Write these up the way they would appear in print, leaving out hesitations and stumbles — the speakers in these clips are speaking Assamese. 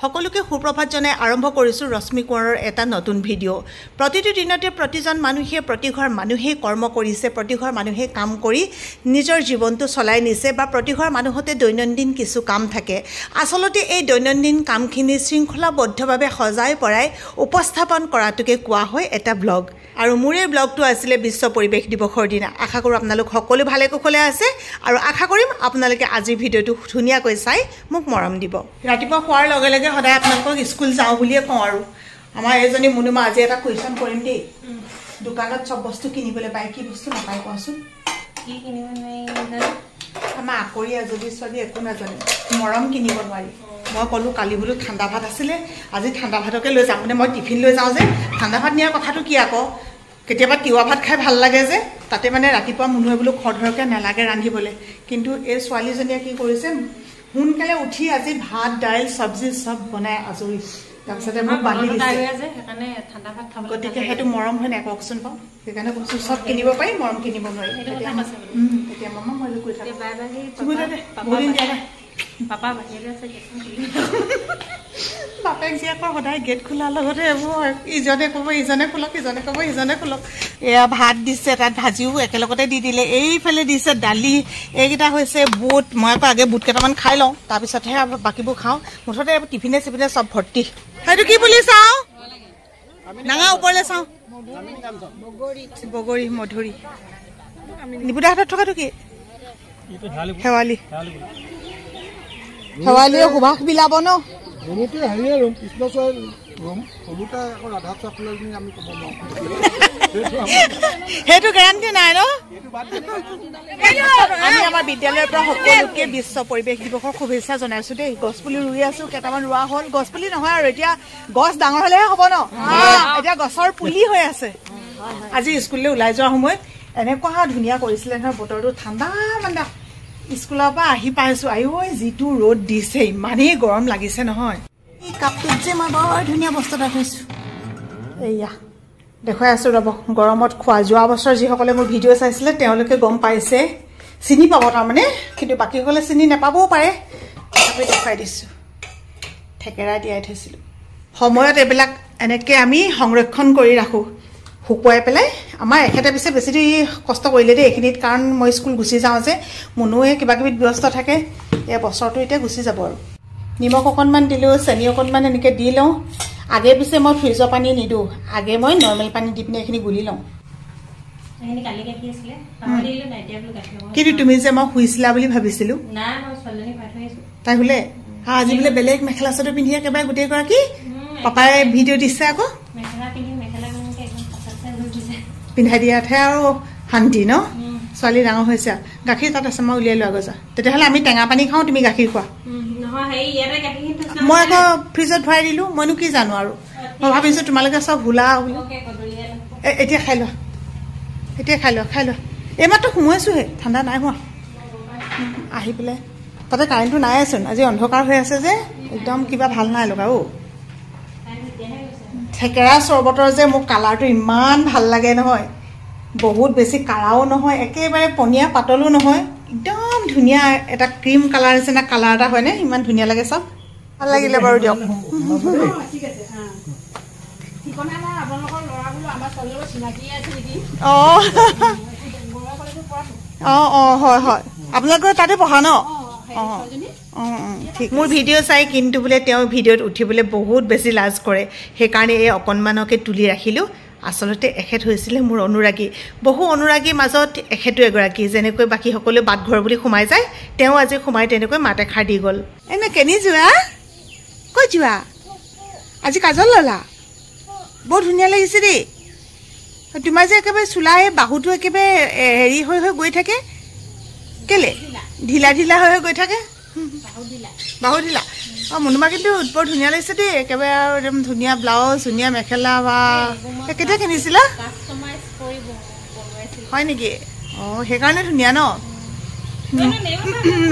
সকলোকে সুপ্ৰভাত জনাই আৰম্ভ কৰিছো ৰশ্মি কোঁৱৰৰ এটা নতুন ভিডিঅ' প্ৰতিটো দিনতে প্ৰতিজন মানুহে প্ৰতিঘৰ মানুহে কৰ্ম কৰিছে প্ৰতিঘৰ মানুহে কাম কৰি নিজৰ জীৱনটো চলাই নিছে বা প্ৰতিঘৰ মানুহতে দৈনন্দিন কিছু কাম থাকে আসলতে এই দৈনন্দিন কামখিনি শৃংখলাবদ্ধভাৱে সজাই পৰাই উপস্থাপন কৰাটোকে কোৱা হয় এটা ব্লগ আৰু মোৰ এই ব্লগটো আছিল বিশ্ব পৰিৱেশ দিৱসৰ দিনা আশা কৰোঁ আপোনালোক সকলো ভালে কুশলে আছে আৰু আশা কৰিম আপোনালোকে আজি ভিডিঅ'টো ধুনীয়াকৈ চাই মোক মৰম দিব ৰাতিপুৱা খোৱাৰ লগে লগে সদায় আপোনালোকক স্কুল যাওঁ বুলিয়ে কওঁ আৰু আমাৰ এজনী মুনুমা আজি এটা কুৱেশ্যন কৰিম দেই দোকানত চব বস্তু কিনিবলৈ পায় কি বস্তু নাপায় কোৱাচোন কি কিনিব নোৱাৰি আমাৰ আকৰি যদি ছোৱালী একো নাজানে মৰম কিনিব নোৱাৰি মই ক'লোঁ কালি বোলো ঠাণ্ডা ভাত আছিলে আজি ঠাণ্ডা ভাতকে লৈ যাম মানে মই টিফিন লৈ যাওঁ যে ঠাণ্ডা ভাত নিয়াৰ কথাটো কি আকৌ কেতিয়াবা তিৱা ভাত খাই ভাল লাগে যে তাতে মানে ৰাতিপুৱা মুনুৱে বোলো খৰধৰকৈ নালাগে ৰান্ধিবলৈ কিন্তু এই ছোৱালীজনীয়ে কি কৰিছে সোনকালে উঠি আজি ভাত দাইল চব্জি চব বনাই আজৰি তাৰপিছতে মোক বান্ধি দিছে গতিকে সেইটো মৰম হয় নাই কওকচোন বাৰু সেইকাৰণে কৈছোঁ চব কিনিব পাৰি মৰম কিনিব নোৱাৰি এতিয়া মামা মই কৈ থাকোঁ পাপা বাহিৰলৈ আছে বাপেক জীয়েকৰ সদায় গেট খোলাৰ লগতে এইবোৰ ইজনে ক'ব ইজনে খোলক ইজনে ক'ব সিজনে খোলক এয়া ভাত দিছে তাত ভাজিও একেলগতে দি দিলে এইফালে দিছে দালি এইকেইটা হৈছে বুট মই আকৌ আগে বুট কেইটামান খাই লওঁ তাৰপিছতহে বাকীবোৰ খাওঁ মুঠতে টিফিনে চিফিনে চব ভৰ্তি সেইটো কি বুলি চাওঁ ডাঙৰ ওপৰলৈ চাওঁ বগৰী মধুৰি নিবুদাৰ হাতত থকাটো কি শেৱালি শেৱালিয়ে সুভাষ বিলাব ন সেইটো গেৰাণ্টি নাই ন আমি আমাৰ বিদ্যালয়ৰ পৰা সকলোকে বিশ্ব পৰিৱেশ দিৱসৰ শুভেচ্ছা জনাইছো দেই গছপুলি ৰুই আছো কেইটামান ৰোৱা হ'ল গছপুলি নহয় আৰু এতিয়া গছ ডাঙৰ হলেহে হ'ব ন এতিয়া গছৰ পুলি হৈ আছে আজি স্কুললৈ ওলাই যোৱাৰ সময়ত এনেকুৱা ধুনীয়া কৰিছিলে নহয় বতৰটো ঠাণ্ডা মাণ্ডা স্কুলৰ পৰা আহি পাইছো আইঐ যিটো ৰ'দ দিছে ইমানেই গৰম লাগিছে নহয় এই কাপটোত যে মই বৰ ধুনীয়া বস্তু এটা থৈছোঁ এয়া দেখুৱাই আছোঁ ৰ'ব গৰমত খোৱা যোৱা বছৰ যিসকলে মোৰ ভিডিঅ' চাইছিলে তেওঁলোকে গম পাইছে চিনি পাব তাৰমানে কিন্তু বাকীসকলে চিনি নাপাবও পাৰে তথাপি দেখুৱাই দিছোঁ থেকেৰা দিয়াই থৈছিলোঁ সময়ত এইবিলাক এনেকৈ আমি সংৰক্ষণ কৰি ৰাখোঁ শুকুৱাই পেলাই আমাৰ এখেতে পিছে বেছি কষ্ট কৰিলে দেই এইখিনিত কাৰণ মই স্কুল গুচি যাওঁ যে মুনুৱে কিবা কিবি ব্যস্ত থাকে এই বছৰটো এতিয়া গুচি যাব আৰু নিমখ অকণমান দিলোঁ চেনি অকণমান এনেকৈ দি লওঁ আগে পিছে মই ফ্ৰিজৰ পানী নিদিওঁ আগে মই নৰ্মেল পানী দি পিনে এইখিনি গুলি লওঁ কিন্তু তুমি যে মই শুইছিলা বুলি ভাবিছিলোঁ তাই বোলে আজি বোলে বেলেগ মেখেলা চাদৰ পিন্ধি একেবাৰে গোটেইগৰাকী পাপাই ভিডিঅ' দিছে আকৌ পিন্ধাই দিয়াতহে আৰু শান্তি ন ছোৱালী ডাঙৰ হৈছে গাখীৰ তাত আছে মই উলিয়াই লোৱা গজা তেতিয়াহ'লে আমি টেঙা পানী খাওঁ তুমি গাখীৰ খোৱা মই আকৌ ফ্ৰিজত ভৰাই দিলোঁ মইনো কি জানো আৰু মই ভাবিছোঁ তোমালোকে চব ভোলা বুলি এতিয়া খাই লোৱা এইমাত্ৰ সোমোৱাইছোঁহে ঠাণ্ডা নাই হোৱা আহি পেলাই তাতে কাৰেণ্টটো নাইচোন আজি অন্ধকাৰ হৈ আছে যে একদম কিবা ভাল নাই লগা থেকেৰা চৰ্বতৰ যে মোক কালাৰটো ইমান ভাল লাগে নহয় বহুত বেছি কাঢ়াও নহয় একেবাৰে পনীয়া পাতলো নহয় একদম ধুনীয়া এটা ক্ৰীম কালাৰ নিচিনা কালাৰ এটা হয়নে ইমান ধুনীয়া লাগে চব ভাল লাগিলে বাৰু দিয়ক অঁ হয় হয় আপোনালোকৰ তাতে পঢ়া ন ঠিক মোৰ ভিডিঅ' চাই কিন্তু বোলে তেওঁ ভিডিঅ'ত উঠিবলৈ বহুত বেছি লাজ কৰে সেইকাৰণে এই অকণমানকে তুলি ৰাখিলোঁ আচলতে এখেত হৈছিলে মোৰ অনুৰাগী বহু অনুৰাগীৰ মাজত এখেতো এগৰাকী যেনেকৈ বাকী সকলোৱে বাটঘৰ বুলি সোমাই যায় তেওঁ আজি সোমাই তেনেকৈ মাত এষাৰ দি গ'ল এনে কেনি যোৱা ক'ত যোৱা আজি কাজল ল'লা বৰ ধুনীয়া লাগিছে দেই তোমাৰ যে একেবাৰে চোলা এই বাহুটো একেবাৰে হেৰি হৈ হৈ গৈ থাকে কেলে ঢিলা ঢিলা হৈ গৈ থাকে বাহু ঢিলা মুনুমা কিন্তু বৰ ধুনীয়া লাগিছে দেই একেবাৰে আৰু একদম ধুনীয়া ব্লাউজ ধুনীয়া মেখেলা বা কেতিয়া কিনিছিলা হয় নেকি অঁ সেইকাৰণে ধুনীয়া ন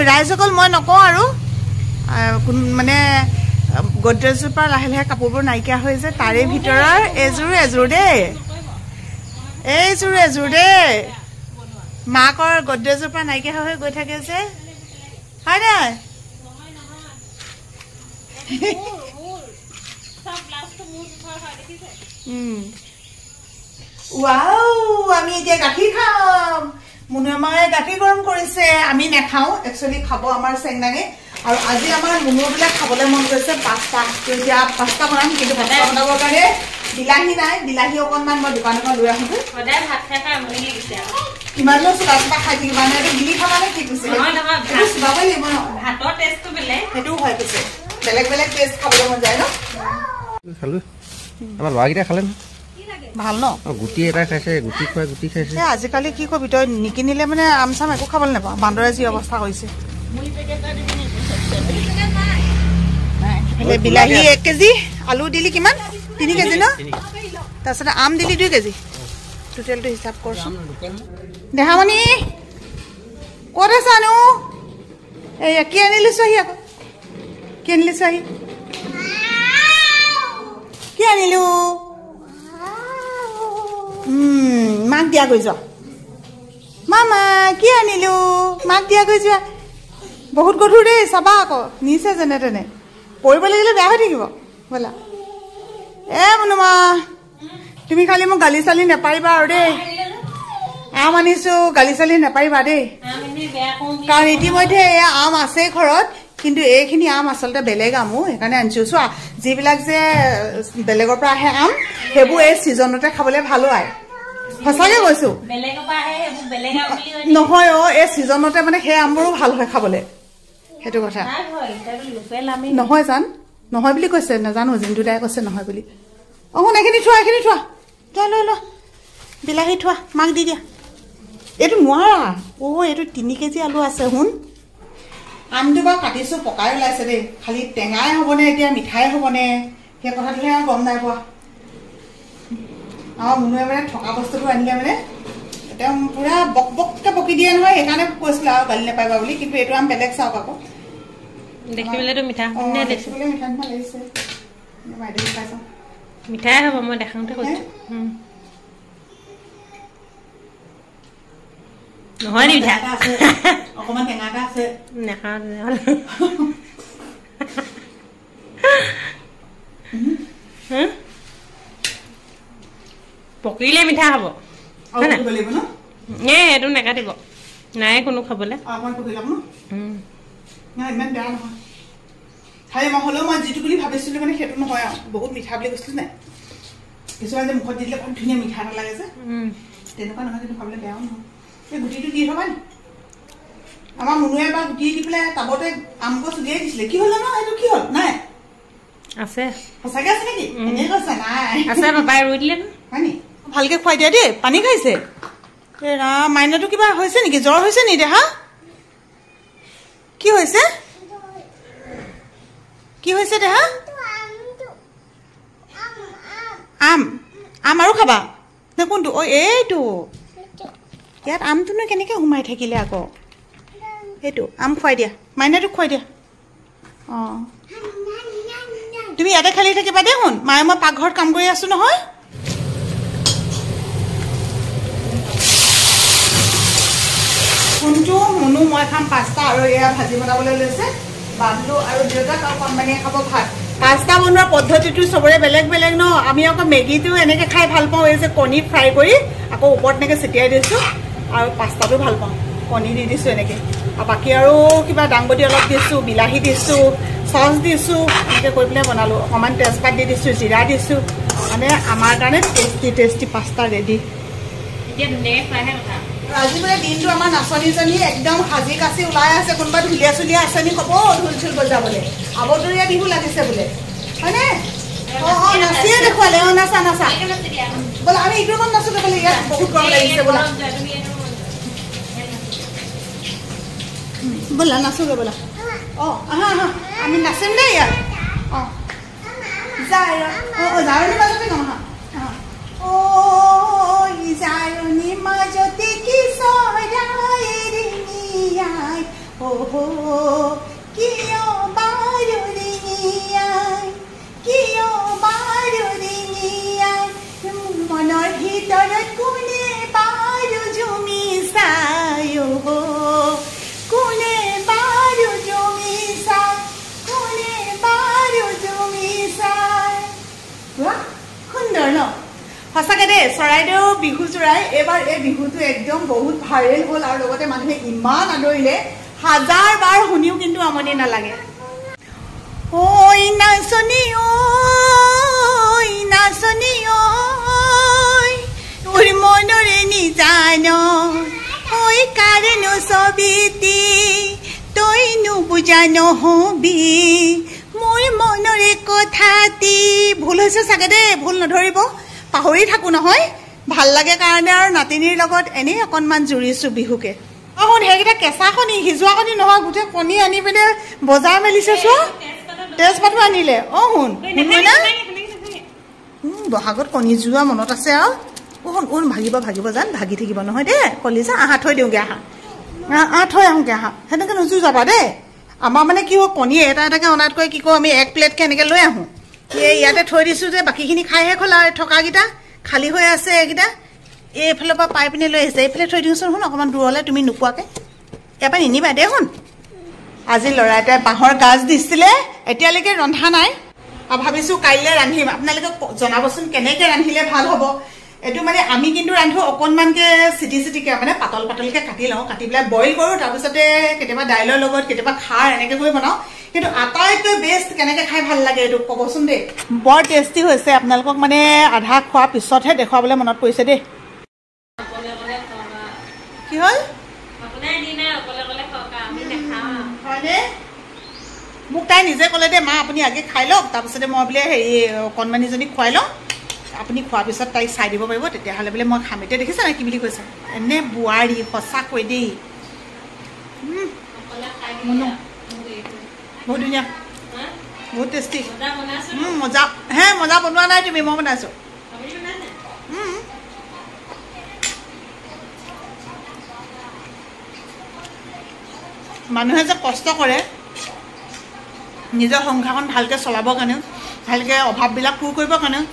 ৰাইজসকল মই নকওঁ আৰু মানে গডৰেজৰ পৰা লাহে লাহে কাপোৰবোৰ নাইকিয়া হৈ যায় তাৰে ভিতৰৰ এযোৰ দেই এইযোৰ দেই মাকৰ গডৰেজৰ পৰা নাইকিয়া হৈ গৈ থাকে যে হয় নাই ৱাও আমি এতিয়া গাখীৰ খাম মুনুৱে মায়ে গাখীৰ গৰম কৰিছে আমি নেখাও একচুৱেলি খাব আমাৰ চেংনাঙে আৰু আজি আমাৰ মুনুবিলাক খাবলৈ মন গৈছে পাস্তা এতিয়া পাস্তা বনাম কিন্তু পাস্তা বনাবৰ কাৰণে বিলাহী নাই বিলাহী অকণমান মই দোকানৰ পৰা লৈ আহোঁ সদায় ভাত খাই খাই আমনি লাগিছে ইমানো চোলা চোলা খাই থাকিব মানে এইটো গিলি খাবা নে কি কৈছে চুবাবই লাগিব ন ভাতৰ টেষ্টটো বেলেগ সেইটোও হয় কৈছে বেলেগ বেলেগ টেষ্ট খাবলৈ মন যায় ন খালো আমাৰ ল'ৰাকেইটা খালে ন ভাল ন গুটি এটা খাইছে গুটি খুৱাই গুটি খাইছে আজিকালি কি কবি তই নিকিনিলে মানে আম চাম একো খাবলৈ নাপাওঁ বান্দৰে যি অৱস্থা কৰিছে বিলাহী 1 কেজি আলু দিলি কিমান 3 কেজি ন তাৰপিছত আম দিলি 2 কেজি টোটেলটো হিচাপ কৰচোন দেহামণি ক'ত আছানো এয়া কি আনিলো চোৱাহি আকৌ কি আনিলো চোৱাহি কি আনিলো মাক দিয়া গৈ যোৱা মামা কি আনিলো মাক দিয়া গৈ যোৱা বহুত গধুৰ দেই চাবা আকৌ নিছে যেনে তেনে পৰিব লাগিলে বেয়া হৈ থাকিব বোলা মুনুমা তুমি খালি মোক গালি চালি নেপাৰিবা আৰু দেই আম আনিছো গালি চালি নেপাৰিবা দেই কাৰণ ইতিমধ্যে এয়া আম আছে ঘৰত কিন্তু এইখিনি আম আচলতে বেলেগ আমো সেইকাৰণে আনিছো চোৱা যিবিলাক যে বেলেগৰ পৰা আহে আম সেইবোৰ এই ছিজনতে খাবলৈ ভাল হয় সঁচাকে কৈছো নহয় এই ছিজনতে মানে সেই আমবোৰো ভাল হয় খাবলৈ সেইটো কথা নহয় জান নহয় বুলি কৈছে নাজানো জিন্তু দাই কৈছে নহয় বুলি শুন এইখিনি থোৱা লৈ ল বিলাহী থোৱা মাক দি দিয়া এইটো নোৱাৰা এইটো 3 কেজি আলু আছে শুন আমটো বাৰু কাটিছো পকাই ওলাইছে দেই খালি টেঙাই হ'বনে এতিয়া মিঠাই হ'বনে সেই কথাটোহে আৰু গম নাই পোৱা আমাৰ মুনুৱে মানে থকা বস্তুটো আনিলে মানে একদম পুৰা বক বককৈ পকি দিয়ে নহয় সেইকাৰণে কৈছিলো আৰু গালি নাপাইবা বুলি কিন্তু এইটো আম বেলেগ চাওক আকৌ দেখিবলৈতো মিঠা দেখিবলৈ মিঠা নিচিনা লাগিছে বাইদেউ খাই চাওঁ মিঠাই হ'ব মই দেখাওঁতে কৈছো নহয় নি মিঠা অকণমান টেঙা এটা আছে নেখাওঁ পকিলে মিঠা হ'ব এইটো নেকাটিব নাই কোনো খাবলৈ ইমান বেয়া নহয় খালি মই হ'লেও মই যিটো বুলি ভাবিছিলো মানে সেইটো নহয় আৰু বহুত মিঠা বুলি কৈছিলো নাই কিছুমান যে মুখত দি দিলে বহুত ধুনীয়া মিঠা এটা লাগে যে তেনেকুৱা নহয় কিন্তু খাবলৈ বেয়াও নহয় এই গুটিটো দি থবা নি আমাৰ মুনুৱে এবাৰ গুটি দি পেলাই টাবতে আম গছ উলিয়াই দিছিলে কি হ'ল জানো এইটো কি হ'ল নাই আছে সঁচাকে আছে নেকি এনেই কৈছে নাই আছে পাপাই ৰুই দিলে হয় নি ভালকে খুৱাই দিয়া দেই পানী খাইছে মাইনাটো কিবা হৈছে নেকি জ্বৰ হৈছে নি দেহা কি হৈছে দেহা আম আৰু খাবা নে কোনটো এইটো ইয়াত আমটোনো কেনেকৈ সোমাই থাকিলে আকৌ এইটো আম খুৱাই দিয়া মাইনাটোক খুৱাই দিয়া তুমি ইয়াতে খালি থাকিবা দেই শুন মায়ে মই পাকঘৰত কাম কৰি আছো নহয় কোনটো মুনু মই খাম পাস্তা আৰু এয়া ভাজি বনাবলৈ লৈছে বাবলু আৰু দেউতাক আৰু কণমানিয়ে খাব ভাত পাস্তা বনোৱাৰ পদ্ধতিটো চবৰে বেলেগ বেলেগ ন আমি আকৌ মেগীটো এনেকৈ খাই ভাল পাওঁ এই যে কণী ফ্ৰাই কৰি আকৌ ওপৰত এনেকৈ ছটিয়াই দিছোঁ আৰু পাস্তাটো ভাল পাওঁ কণী দি দিছোঁ এনেকৈ আৰু বাকী আৰু কিবা দাংবডি অলপ দিছোঁ বিলাহী দিছোঁ চচ দিছোঁ এনেকৈ কৰি পেলাই বনালোঁ অকণমান তেজপাত দি দিছোঁ জিৰা দিছোঁ মানে আমাৰ কাৰণে টেষ্টি পাস্তা ৰেডি এতিয়া ধুনীয়াকৈ খোৱাহে কথা আজি মানে দিনটো আমাৰ নাচনীজনী একদম সাজি কাচি ওলাই আছে কোনোবা ঢুলীয়া চুলীয়া আছে নি ক'ব ঢোল চোল বজাবলৈ আৱতৰীয়া বিহু লাগিছে বোলে হয়নে নাচিয়ে দেখুৱালে নাচা বোলে আমি এইটো অকণ নাচোঁ বোলে ইয়াত বহুত গৰম লাগিছে বোলা বোলা নাচোগে বোলা আহা আমি নাচিম দেই ইয়াত জাৰণি মাজতে কম আহা জাৰণি মাজতে কি চৰাইৰিঙিয়াই কিয় বাৰু ৰিঙিয়াই মনৰ ভিতৰত কোনে বাৰু জুমি চাই কোনে বাৰু জুমি চাই কোনে বাৰু সঁচাকে দেই চৰাইদেউ বিহু জোৰাই এবাৰ এই বিহুটো একদম বহুত ভাইৰেল হ'ল আৰু লগতে মানুহে ইমান আদৰিলে হাজাৰ বাৰ শুনিও কিন্তু আমনি নালাগে ঐ নাচনী তোৰ মনৰে নিজান ঐ কাৰণো ছবিতি তই নুবুজা নহবি মোৰ মনৰে কথাতি ভুল হৈছে চাগে দেই ভুল নধৰিব পাহৰি থাকো নহয় ভাল লাগে কাৰণে আৰু নাতিনীৰ লগত এনেই অকণমান জুৰিছো বিহুকে শুন সেইকেইটা কেঁচা কণী সিজোৱা কণী নহয় গোটেই কণী আনি পিনে বজাৰ মেলিছে চোৱা তেজপাতো আনিলে শুন বহাগত কণী যোৱা মনত আছে আৰু শুন ভাগিব জান ভাগি থাকিব নহয় দেই কলিজা আহা থৈ দিওঁগে আহা থৈ আহোঁগে আহা সেনেকে নুজু যাবা দেই আমাৰ মানে কি হয় কণী এটা এটাকে অনাতকৈ কি কওঁ আমি এক প্লেটকে এনেকে লৈ আহোঁ এই ইয়াতে থৈ দিছোঁ যে বাকীখিনি খাই শেষ হ'ল আৰু থকাকেইটা খালী হৈ আছে এইকেইটা এইফালৰ পৰা পাই পিনে লৈ আহিছে এইফালে থৈ দিওঁচোন শুন অকণমান দূৰলৈ তুমি নোপোৱাকৈ ইয়াৰ পৰা নিনিবা দেই শুন আজি ল'ৰা এটাই বাঁহৰ গাজ দিছিলে এতিয়ালৈকে ৰন্ধা নাই আৰু ভাবিছোঁ কাইলৈ ৰান্ধিম আপোনালোকে জনাবচোন কেনেকৈ ৰান্ধিলে ভাল হ'ব এইটো মানে আমি কিন্তু ৰান্ধো অকণমানকৈ চিটিকৈ মানে পাতলকৈ কাটি লওঁ কাটি পেলাই বইল কৰোঁ তাৰপিছতে কেতিয়াবা দাইলৰ লগত কেতিয়াবা খাৰ এনেকৈ কৰি বনাওঁ কিন্তু আটাইতকৈ বেষ্ট কেনেকৈ খাই ভাল লাগে এইটো ক'বচোন দেই বৰ টেষ্টি হৈছে আপোনালোকক মানে আধা খোৱাৰ পিছতহে দেখুৱাবলৈ মনত পৰিছে দেই কি হ'ল হয়নে মোক তাই নিজে ক'লে দেই মা আপুনি আগে খাই লওক তাৰপিছতে মই বোলে হেৰি কণমানিজনীক খুৱাই লওঁ আপুনি খোৱাৰ পিছত তাইক চাই দিব পাৰিব তেতিয়াহ'লে বোলে মই খাম এতিয়া দেখিছে নাই কি বুলি কৈছে এনে বোৱাৰী সঁচাকৈ দেই বহুত ধুনীয়া বহুত টেষ্টি মজা মজা বনোৱা নাই তুমি মই বনাইছোঁ মানুহে যে কষ্ট কৰে নিজৰ সংসাৰখন ভালকৈ চলাবৰ কাৰণেও ভালকৈ অভাৱবিলাক পূৰ কৰিবৰ কাৰণেও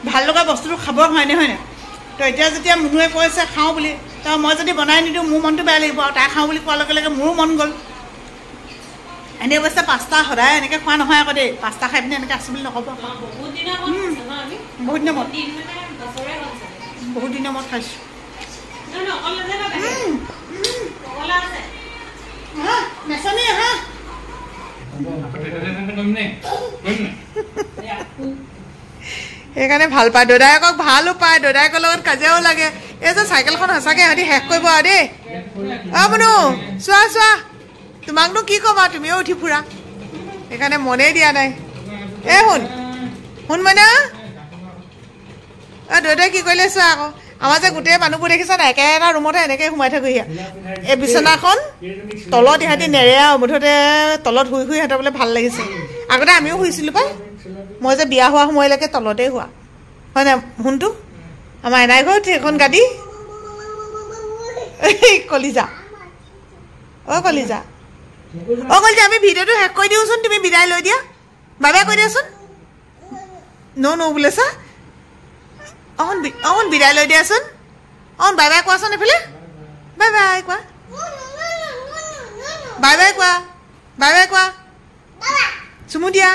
ভাল লগা বস্তুটো খাবৰ কাৰণে হয় নাই তো এতিয়া যেতিয়া মুনুৱে কৈছে খাওঁ বুলি তো মই যদি বনাই নিদিওঁ মোৰ মনটো বেয়া লাগিব আৰু তাই খাওঁ বুলি কোৱাৰ লগে লগে মোৰো মন গ'ল এনেই অৱশ্যে পাস্তা সদায় এনেকৈ খোৱা নহয় আকৌ দেই পাস্তা খাই পিনে এনেকৈ আছোঁ বুলি নক'ব বহুত দিনৰ মূৰত খাইছোঁ নেচনী আহা সেইকাৰণে ভাল পায় দদায়েকক ভালো পায় দদায়েকৰ লগত কাজিয়াও লাগে এই যে চাইকেলখন সঁচাকৈ সিহঁতি শেষ কৰিব আৰু দেই মুনু চোৱা তোমাকনো কি ক'ম আৰু তুমিও উঠি ফুৰা সেইকাৰণে মনেই দিয়া নাই শুন মানে দেউতাই কি কৰিলে চোৱা আকৌ আমাৰ যে গোটেই মানুহবোৰ দেখিছা নাই একেটা ৰুমতে এনেকৈ সোমাই থাকোহি এই বিচনাখন তলত ইহঁতি নেৰে আৰু মুঠতে তলত শুই সিহঁতৰ বোলে ভাল লাগিছে আগতে আমিও শুইছিলোঁ পাই মই যে বিয়া হোৱা সময়লৈকে তলতেই হোৱা হয় নাই শুনটো আমাৰ এনাই ঘৰত সেইখন গাদী কলিজা কলিজা আমি ভিডিঅ'টো শেষ কৰি দিওঁচোন তুমি বিদায় লৈ দিয়া বাই বাই কৈ দিয়াচোন ন বোলে চা অকণ বিদায় লৈ দিয়াচোন বাই বাই কোৱাচোন এইফালে বাই বাই কোৱা বাই বাই কোৱা চুমু দিয়া